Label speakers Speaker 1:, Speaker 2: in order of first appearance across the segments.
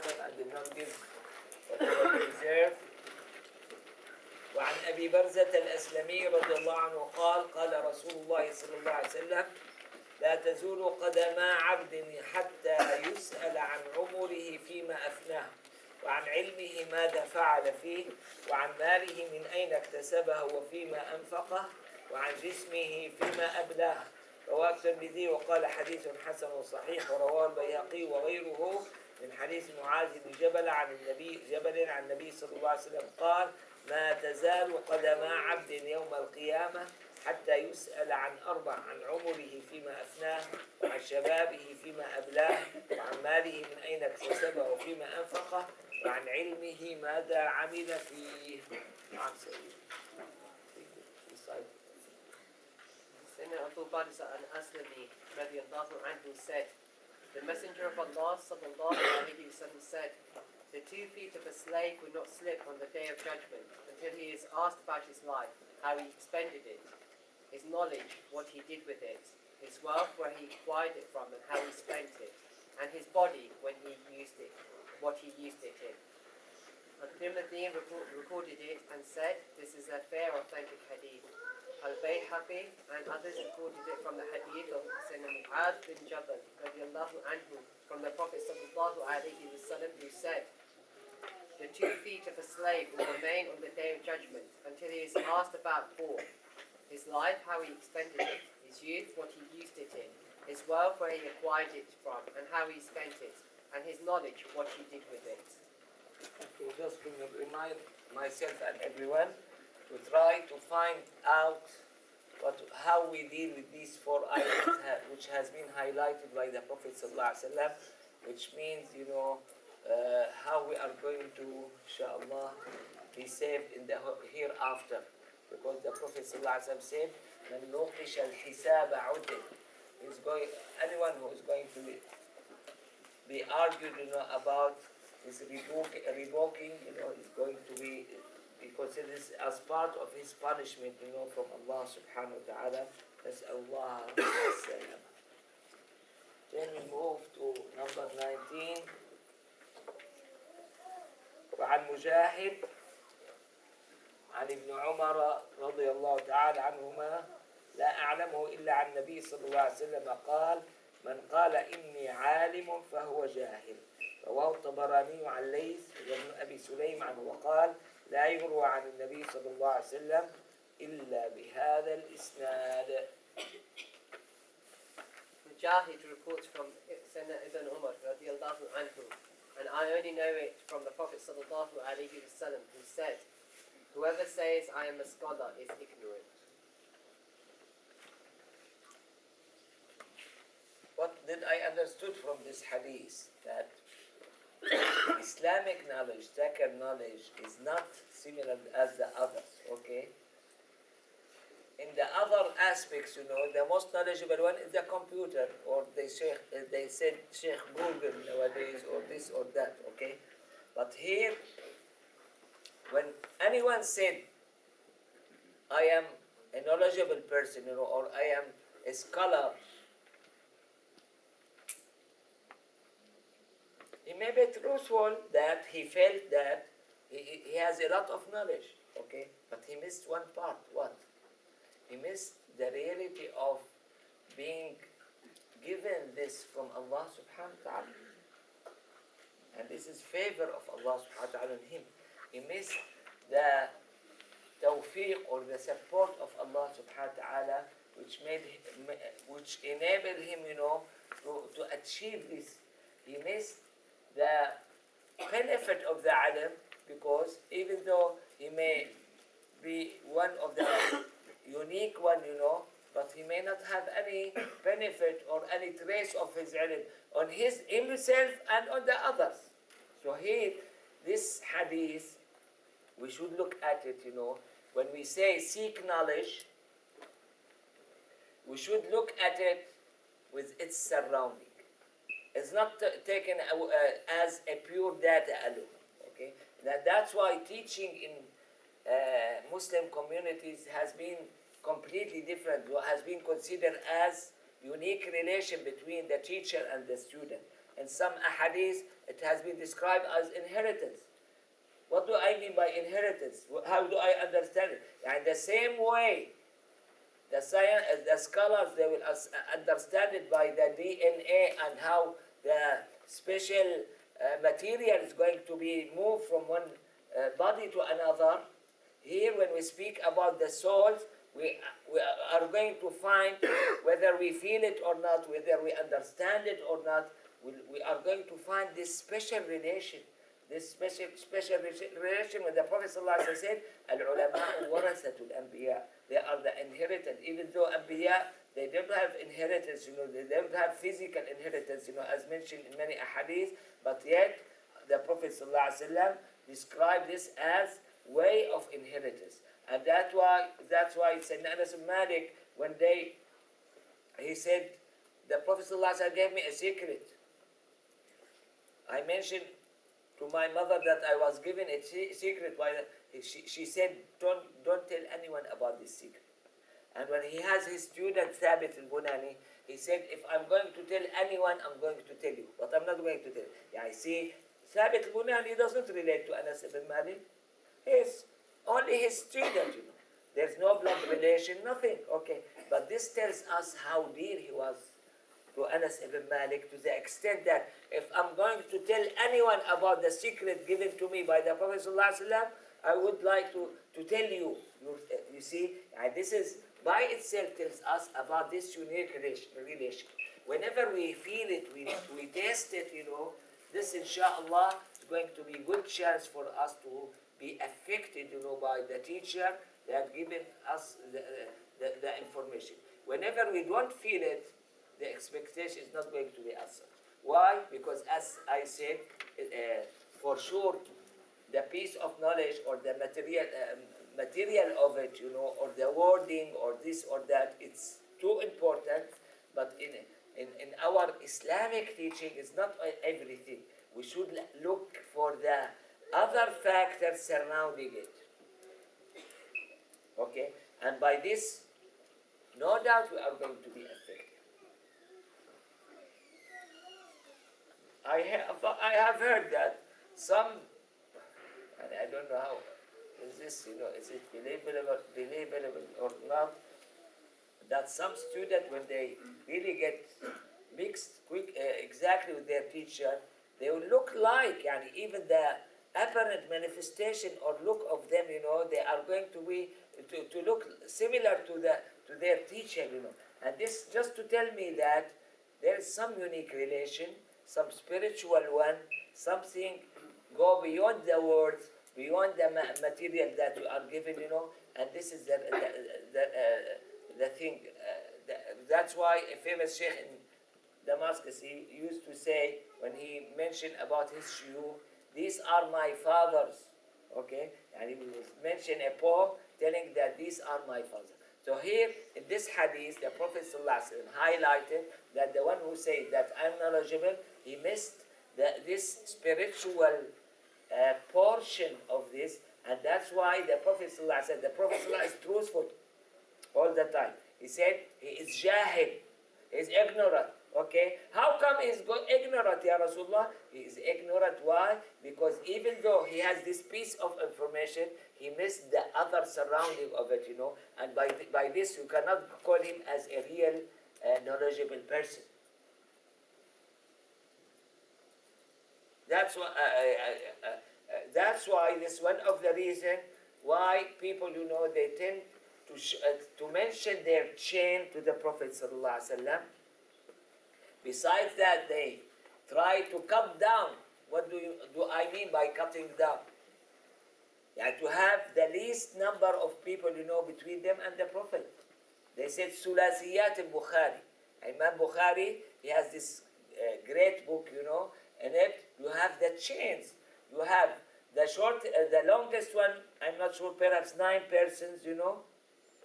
Speaker 1: Prophet and did not give whatever they deserve. وعن أبي برزة الأسلمي رضي الله عنه قال قال رسول الله صلى الله عليه وسلم لا تزول قدما عبد حتى يسأل عن عمره فيما أفناه وعن علمه ماذا فعل فيه وعن ماله من أين اكتسبه وفيما أنفقه وعن جسمه فيما أبلاه. رواه الترمذي وقال حديث حسن صحيح. ورواه البيهقي وغيره من حديث معاذ بن جبل عن النبي صلى الله عليه وسلم قال ما تزال قدما عبد يوم القيامة حتى يسأل عن أربع: عن عمره فيما أفناه وعن شبابه فيما أبلاه وعن ماله من أين اكتسبه وفيما أنفقه وعن علمه ماذا عمل فيه. نعم سيدي.
Speaker 2: Sayyidina Abu Bakr al-Aslami radiyallahu anhu said, the Messenger of Allah sallallahu alayhi wa sallam said, the 2 feet of a slave will not slip on the day of judgment until he is asked about his life, how he expended it, his knowledge, what he did with it, his wealth, where he acquired it from and how he spent it, and his body when he used it, what he used it in. Al-Tirmidhi recorded it and said, this is a fair authentic hadith. Al-Bayhaqi and others recorded it from the hadith of Sayyidina Mu'adh bin Jabal radiyallahu anhu from the Prophet sallallahu alayhi wa sallam, who said, the 2 feet of a slave will remain on the day of judgment until he is asked about 4: his life, how he expended it, his youth, what he used it in, his wealth, where he acquired it from and how he spent it, and his knowledge, what he did with it.
Speaker 1: Okay, just to remind myself and everyone to try to find out how we deal with these 4 items which has been highlighted by the Prophet ﷺ, which means, how we are going to, inshallah, be saved in the hereafter. Because the Prophet ﷺ said, "Man nuqisha al-hisaba udil." Anyone who is going to be argued, about this revoking, is going to be considered as part of his punishment, from Allah subhanahu wa ta'ala. Nas'alullah as-salam. Then we move to number 19. وعن مجاهد عن ابن عمر رضي الله تعالى عنهما لا أعلمه إلا عن النبي صلى الله عليه وسلم قال من قال إني عالم فهو جاهل. رواه الطبراني عن ليث وابن أبي سليم عنه وقال لا يروى عن النبي صلى الله عليه وسلم إلا بهذا الإسناد.
Speaker 2: Mujahid reports from Sayyidina Ibn Umar radiyallahu anhu, and I only know it from the Prophet sallallahu alayhi wa sallam, who said, whoever says I am a scholar is ignorant.
Speaker 1: What did I understood from this hadith? That Islamic knowledge, Zakir knowledge, is not similar as the others, okay? In the other aspects, the most knowledgeable one is the computer, or they said Shaykh Google nowadays, or this or that, okay? But here, when anyone said, I am a knowledgeable person, or I am a scholar, he may be truthful that he felt that he has a lot of knowledge, okay? But he missed one part. What? He missed the reality of being given this from Allah subhanahu wa ta'ala. And this is favor of Allah subhanahu wa ta'ala on him. He missed the tawfiq or the support of Allah subhanahu wa ta'ala, which enabled him, to achieve this. He missed the benefit of the alim, because even though he may be one of the unique one, but he may not have any benefit or any trace of his ilm on himself and on the others. So here, this hadith, we should look at it, when we say seek knowledge, we should look at it with its surrounding. It's not taken as a pure data alone, okay? That's why teaching in Muslim communities has been completely different, has been considered as unique relation between the teacher and the student. in some ahadith, it has been described as inheritance. What do I mean by inheritance? How do I understand it? And the same way, the scholars, they will understand it by the DNA and how the special material is going to be moved from one body to another. Here, when we speak about the souls, we are going to find whether we feel it or not, whether we understand it or not, we are going to find this special relation. This special relation with the Prophet ﷺ said, Al-ulama warathatul anbiya. They are the inheritance. Even though anbiya, they don't have inheritance, they don't have physical inheritance, as mentioned in many ahadith, but yet the Prophet ﷺ described this as way of inheritance. And that's why Sayyidina Anas bin Malik, one day, he said, the Prophet ﷺ gave me a secret. I mentioned to my mother that I was given a secret. She said, don't tell anyone about this secret. And when he has his student Thabit al-Bunani, he said, if I'm going to tell anyone, I'm going to tell you, but I'm not going to tell you. Yeah, I see, Thabit al-Bunani doesn't relate to Anas ibn Malik. He's only his student, There's no blood relation, nothing. Okay, but this tells us how dear he was to Anas ibn Malik, to the extent that if I'm going to tell anyone about the secret given to me by the Prophet ﷺ, I would like to tell you. You see, and this is by itself tells us about this unique relation. Whenever we feel it, we taste it, this inshallah is going to be good chance for us to be affected, by the teacher that given us the information. Whenever we don't feel it, the expectation is not going to be answered. Why? Because as I said, for sure, the piece of knowledge or the material of it, or the wording or this or that, it's too important. But in our Islamic teaching, it's not everything. We should look for the other factors surrounding it. Okay? And by this, no doubt we are going to be affected. I have heard that some, and I don't know how, is this, is it believable or not, that some student, when they really get mixed exactly with their teacher, they will look like, and even the apparent manifestation or look of them, they are going to be to look similar to their teacher, And this just to tell me that there is some unique relation, some spiritual one, something go beyond the words, beyond the material that you are given, and this is the thing. That's why a famous Shaykh in Damascus, he used to say, when he mentioned about his shuyukh, these are my fathers, okay? And he will mention a poem telling that these are my fathers. So here, in this hadith, the Prophet ﷺ highlighted that the one who said that I'm knowledgeable, he missed this spiritual portion of this, and that's why the Prophet ﷺ said, the Prophet ﷺ is truthful all the time. He said, he is jahil, he is ignorant. Okay, how come he's ignorant, Ya Rasulullah? He is ignorant. Why? Because even though he has this piece of information, he missed the other surrounding of it, And by this, you cannot call him as a real knowledgeable person. That's why this is one of the reasons why people, they tend to mention their chain to the Prophet sallallahu alaihi wasallam. Besides that, they try to cut down. What do I mean by cutting down? To have the least number of people, between them and the Prophet. They said Sulasiyat al-Bukhari. Imam Bukhari, he has this great book, in it you have the chains. You have the longest one, I'm not sure, perhaps 9 persons,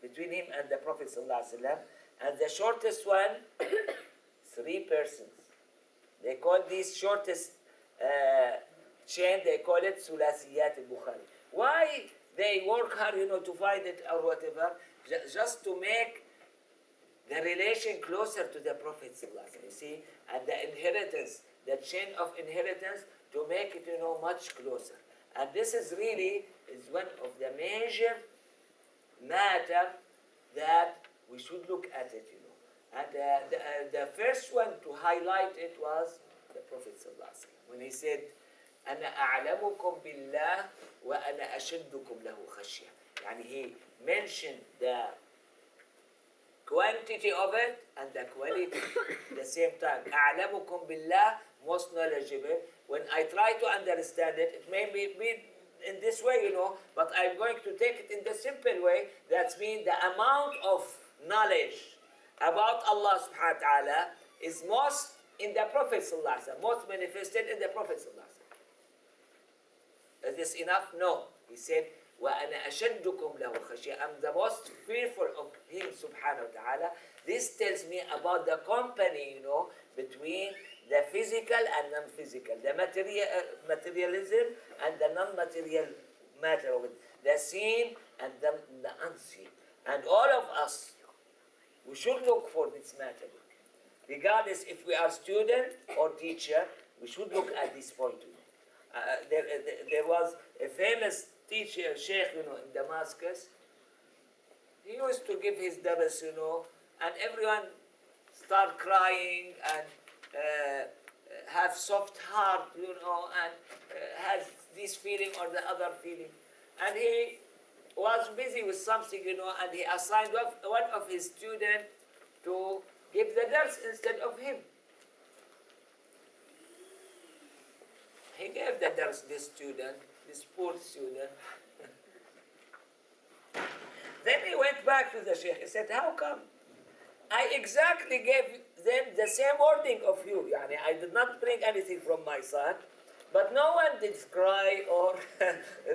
Speaker 1: between him and the Prophet sallallahu alaihi wasallam, and the shortest one, 3 persons. They call this shortest chain, they call it Sulasiyat al-Bukhari. Why they work hard, to find it or whatever? Just to make the relation closer to the Prophet, you see, and the inheritance. the chain of inheritance to make it, much closer. And this is one of the major matter that we should look at it, And the first one to highlight it was the Prophet ﷺ, when he said, أنا أعلمكم بالله وأنا أشدكم له خشية. يعني he mentioned the quantity of it and the quality at the same time. أعلمكم بالله, most knowledgeable. When I try to understand it, it may be in this way, but I'm going to take it in the simple way. That means the amount of knowledge about Allah subhanahu wa ta'ala is most in the Prophet sallallahu alaihi wasallam, most manifested in the Prophet sallallahu alaihi wasallam. Is this enough? No. He said, وَأَنَا أَشَدُّكُمْ لَهُ خَشْيَةً. I'm the most fearful of him subhanahu wa ta'ala. This tells me about the company, between the physical and non-physical, the materialism and the non-material matter of it, the seen and the unseen. And all of us, we should look for this matter. Regardless if we are student or teacher, we should look at this point. There was a famous teacher, Shaykh, in Damascus. He used to give his dars, and everyone start crying and have soft heart, and has this feeling or the other feeling. And he was busy with something, and he assigned one of his students to give the dars instead of him. He gave the dars, this poor student. Then he went back to the Shaykh. He said, how come? I exactly gave them the same wording of you. Yani, I did not bring anything from my side, but no one did cry or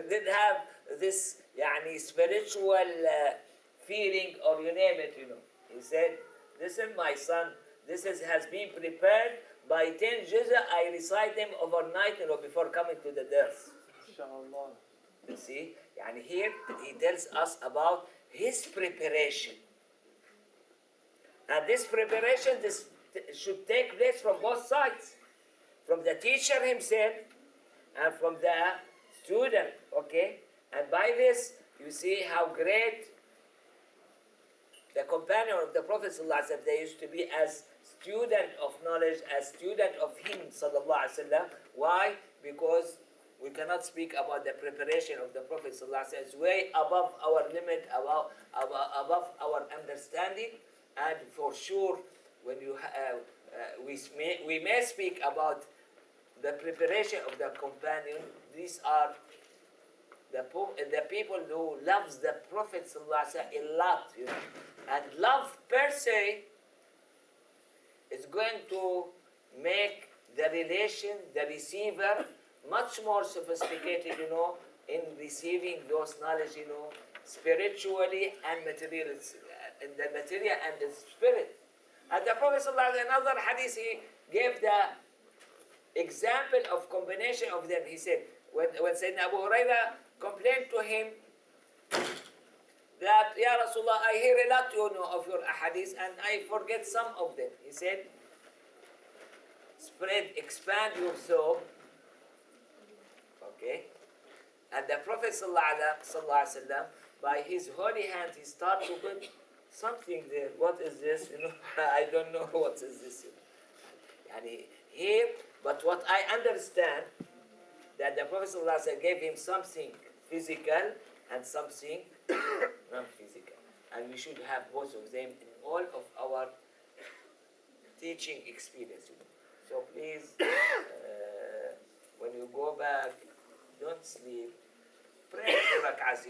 Speaker 1: did have this spiritual feeling, or you name it, He said, listen, my son, this has been prepared by 10 juz'. I recite them overnight, before coming to the dars.
Speaker 3: Inshallah.
Speaker 1: You see, here he tells us about his preparation. And this preparation should take place from both sides, from the teacher himself and from the student, okay? And by this, you see how great the companion of the Prophet ﷺ, they used to be as student of knowledge, as student of him, sallallahu alaihi wasallam. Why? Because we cannot speak about the preparation of the Prophet ﷺ. It's way above our limit, above our understanding. And for sure, when we may speak about the preparation of the companion, these are the people who loves the Prophet ﷺ a lot, And love per se is going to make the relation, the receiver, much more sophisticated, in receiving those knowledge, spiritually and materially, in the material and the spirit. And the Prophet ﷺ, in another hadith, he gave the example of combination of them. He said, when Sayyidina Abu Hurairah complained to him that, Ya Rasulullah, I hear a lot, of your ahadith, and I forget some of them. He said, expand your soul. Okay? And the Prophet ﷺ, by his holy hand, he started to put something there. What is this? I don't know what is this. Here, but what I understand, that the Prophet ﷺ gave him something physical and something non-physical. And we should have both of them in all of our teaching experience. So please, when you go back, don't sleep. Pray 2 rak'ahs,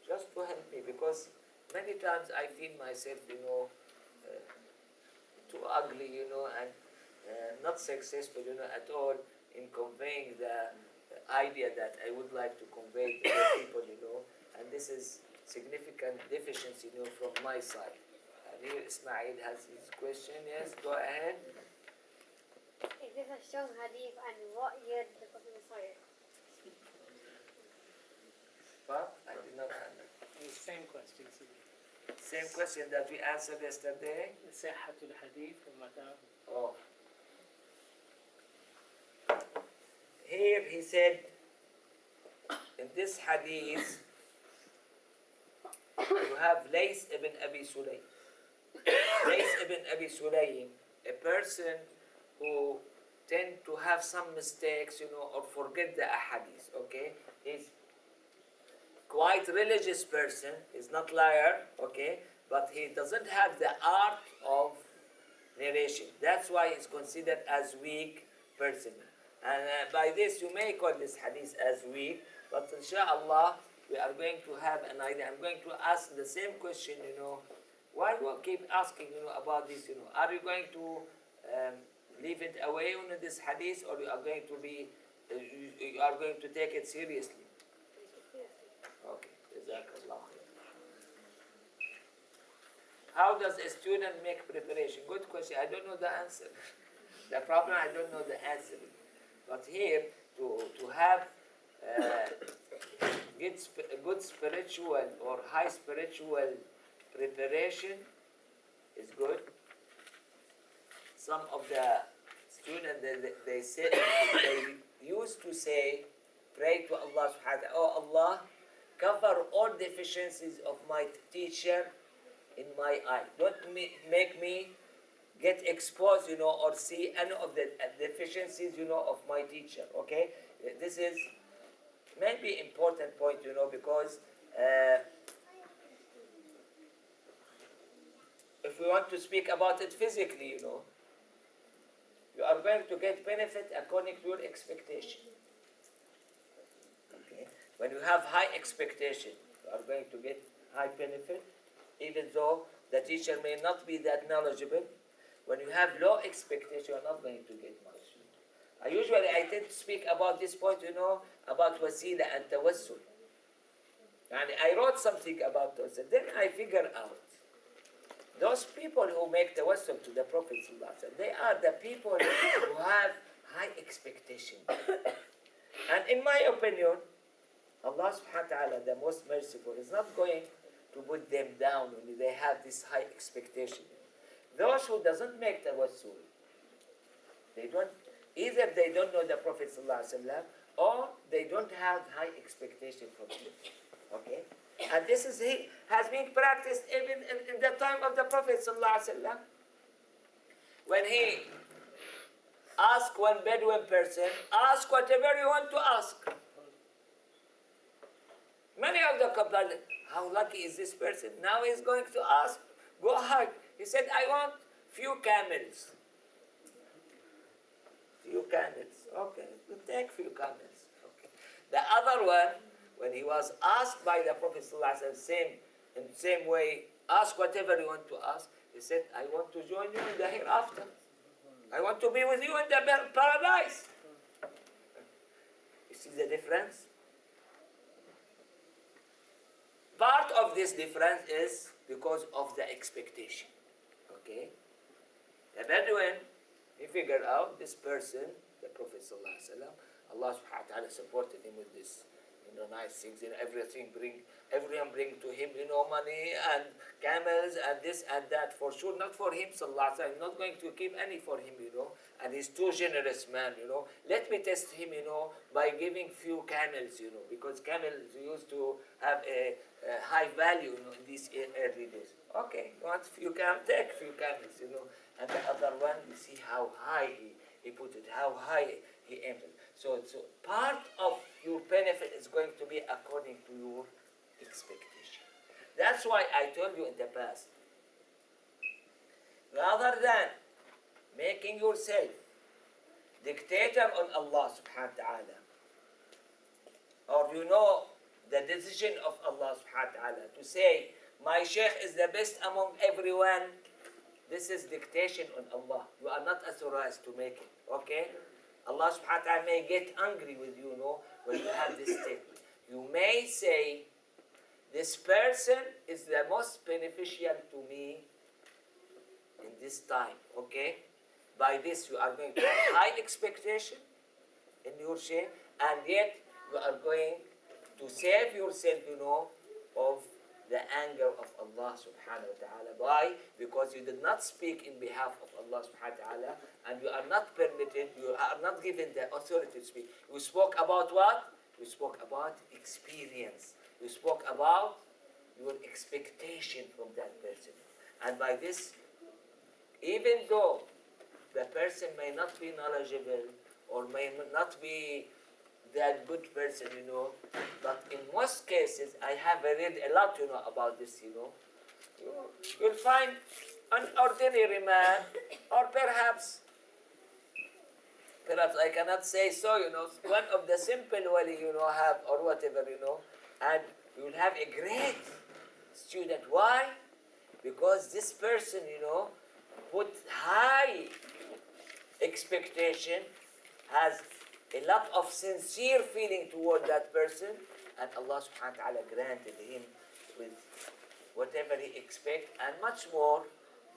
Speaker 1: just to help me, because many times I feel myself, too ugly, and not successful, at all in conveying the idea that I would like to convey to the people, and this is significant deficiency, from my side. And here Ismail has his question. Yes, go ahead.
Speaker 4: Is this a strong hadith, and what year did the Prophet Messiah?
Speaker 1: But I did not understand.
Speaker 3: The same question.
Speaker 1: Same question that we answered yesterday.
Speaker 3: صحة الحديث ومتى.
Speaker 1: Oh. here he said, in this hadith, you have Lays ibn Abi Sulaym. Lays ibn Abi Sulaym, a person who tend to have some mistakes, or forget the ahadith, okay? He's quite religious person, he's not liar, okay? But he doesn't have the art of narration. That's why he's considered as weak person. And by this, you may call this hadith as weak, but inshallah, we are going to have an idea. I'm going to ask the same question, why do you keep asking, about this, Are you going to leave it away on this hadith, or you are going to be, you are going to take it seriously? Okay, Jazakallah. How does a student make preparation? Good question. I don't know the answer. The problem, I don't know the answer. But here, to have good spiritual or high spiritual preparation is good. Some of the students, they used to say, pray to Allah subhanahu wa ta'ala, oh Allah, cover all deficiencies of my teacher in my eye. Don't make me get exposed, or see any of the deficiencies, of my teacher, okay? This is maybe important point, because if we want to speak about it physically, you are going to get benefit according to your expectation. Okay? When you have high expectation, you are going to get high benefit, even though the teacher may not be that knowledgeable. When you have low expectation, you are not going to get much. I tend to speak about this point, about wasila and tawassul. And I wrote something about tawassul. Then I figured out, those people who make tawassul to the Prophet ﷺ, they are the people who have high expectation. And in my opinion, Allah subhanahu wa ta'ala, the most merciful, is not going to put them down when they have this high expectation. Those who doesn't make tawassul, either they don't know the Prophet ﷺ, or they don't have high expectation from him. Okay? And this has been practiced even in the time of the Prophet ﷺ. When he asked one Bedouin person, ask whatever you want to ask. Many of the companions, how lucky is this person? Now he's going to ask, go ahead. He said, I want few camels. Few camels. Okay, we'll take few camels. Okay. The other one, when he was asked by the Prophet ﷺ, in the same way, ask whatever you want to ask, he said, I want to join you in the hereafter. I want to be with you in the paradise. You see the difference? Part of this difference is because of the expectation. Okay? The Bedouin, he figured out this person, the Prophet ﷺ, Allah subhanahu wa ta'ala supported him with this, nice things, everything everyone bring to him, money and camels and this and that, for sure, not for him sallallahu alaihi wasallam. I'm not going to keep any for him, and he's too generous man, Let me test him, by giving few camels, because camels used to have a high value, in these early days. Okay, you want few camels, take few camels, And the other one, you see how high he put it, how high he aimed it. So part of your benefit is going to be according to your expectation. That's why I told you in the past, rather than making yourself dictator on Allah subhanahu wa ta'ala, or the decision of Allah subhanahu wa ta'ala, to say, my Shaykh is the best among everyone, this is dictation on Allah. You are not authorized to make it, okay? Allah subhanahu wa ta'ala may get angry with you, when you have this statement. You may say, this person is the most beneficial to me in this time, okay? By this, you are going to have high expectation in your shaykh, and yet you are going to save yourself, of the anger of Allah subhanahu wa ta'ala. Why? Because you did not speak in behalf of Allah subhanahu wa ta'ala, and you are not permitted, you are not given the authority to speak. You spoke about what? You spoke about experience. You spoke about your expectation from that person. And by this, even though the person may not be knowledgeable or may not be that good person, but in most cases, I have read a lot, about this, You'll find an ordinary man, or perhaps I cannot say so, one of the simple wali, have, or whatever, and you will have a great student. Why? Because this person, put high expectation, has a lot of sincere feeling toward that person, and Allah subhanahu wa ta'ala granted him with whatever he expects and much more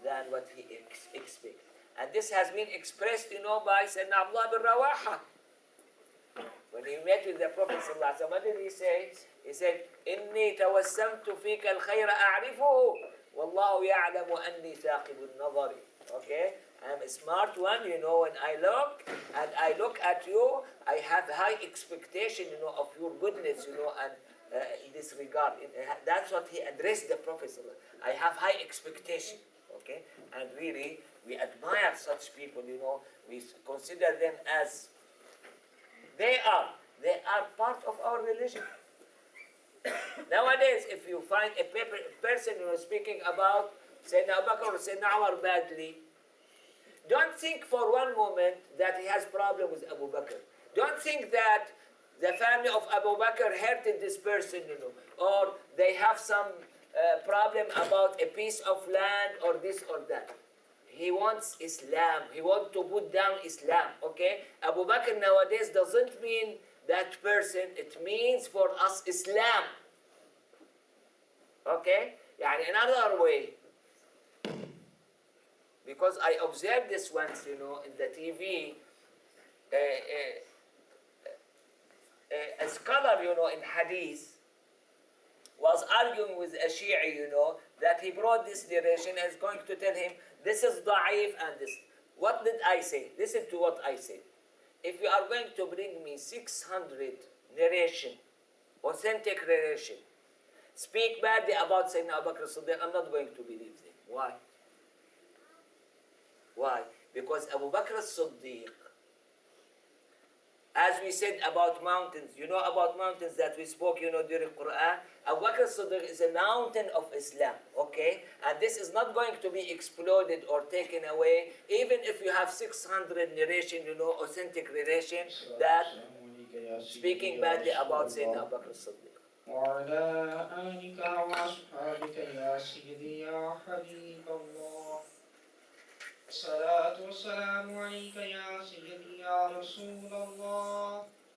Speaker 1: than what he expects. And this has been expressed, by Sayyidina Abdullah bin Rawaha. When he met with the Prophet sallallahu alaihi wasallam, what did he say? He said, إِنِّي تَوَسَّمْتُ فِيكَ الْخَيْرَ أَعْرِفُهُ وَاللَّهُ يَعْلَمُ أَنِّي ثَاقِبُ النَّظَرِ. Okay? I'm a smart one, when I look at you, I have high expectation, of your goodness, and in this regard. That's what he addressed the Prophet sallallahu alaihi wasallam. I have high expectation. Okay? And really, we admire such people, we consider them as they are part of our religion. Nowadays, if you find a person speaking about Sayyidina Abu Bakr or Sayyidina Umar badly, don't think for one moment that he has problem with Abu Bakr. Don't think that the family of Abu Bakr hurted this person, or they have some problem about a piece of land or this or that. He wants Islam. He wants to put down Islam. Okay? Abu Bakr nowadays doesn't mean that person. It means for us Islam. Okay? In another way, because I observed this once, in the TV, a scholar, in Hadith, was arguing with a Shi'i, that he brought this narration and is going to tell him, this is da'if and this. What did I say? Listen to what I said. If you are going to bring me 600 narration, authentic narration, speak badly about Sayyidina Abu Bakr as-Siddiq, I'm not going to believe them. Why? Why? Because Abu Bakr as-Siddiq, as we said about mountains, about mountains that we spoke, during Quran, Abu Bakr as-Siddiq is a mountain of Islam, okay? And this is not going to be exploded or taken away, even if you have 600 narration, authentic narration, that speaking badly about Sayyidina Abu Bakr as-Siddiq.
Speaker 5: وعلى آلك وأصحابك يا سيدي يا حبيب الله الصلاة والسلام عليك يا سيدي يا رسول الله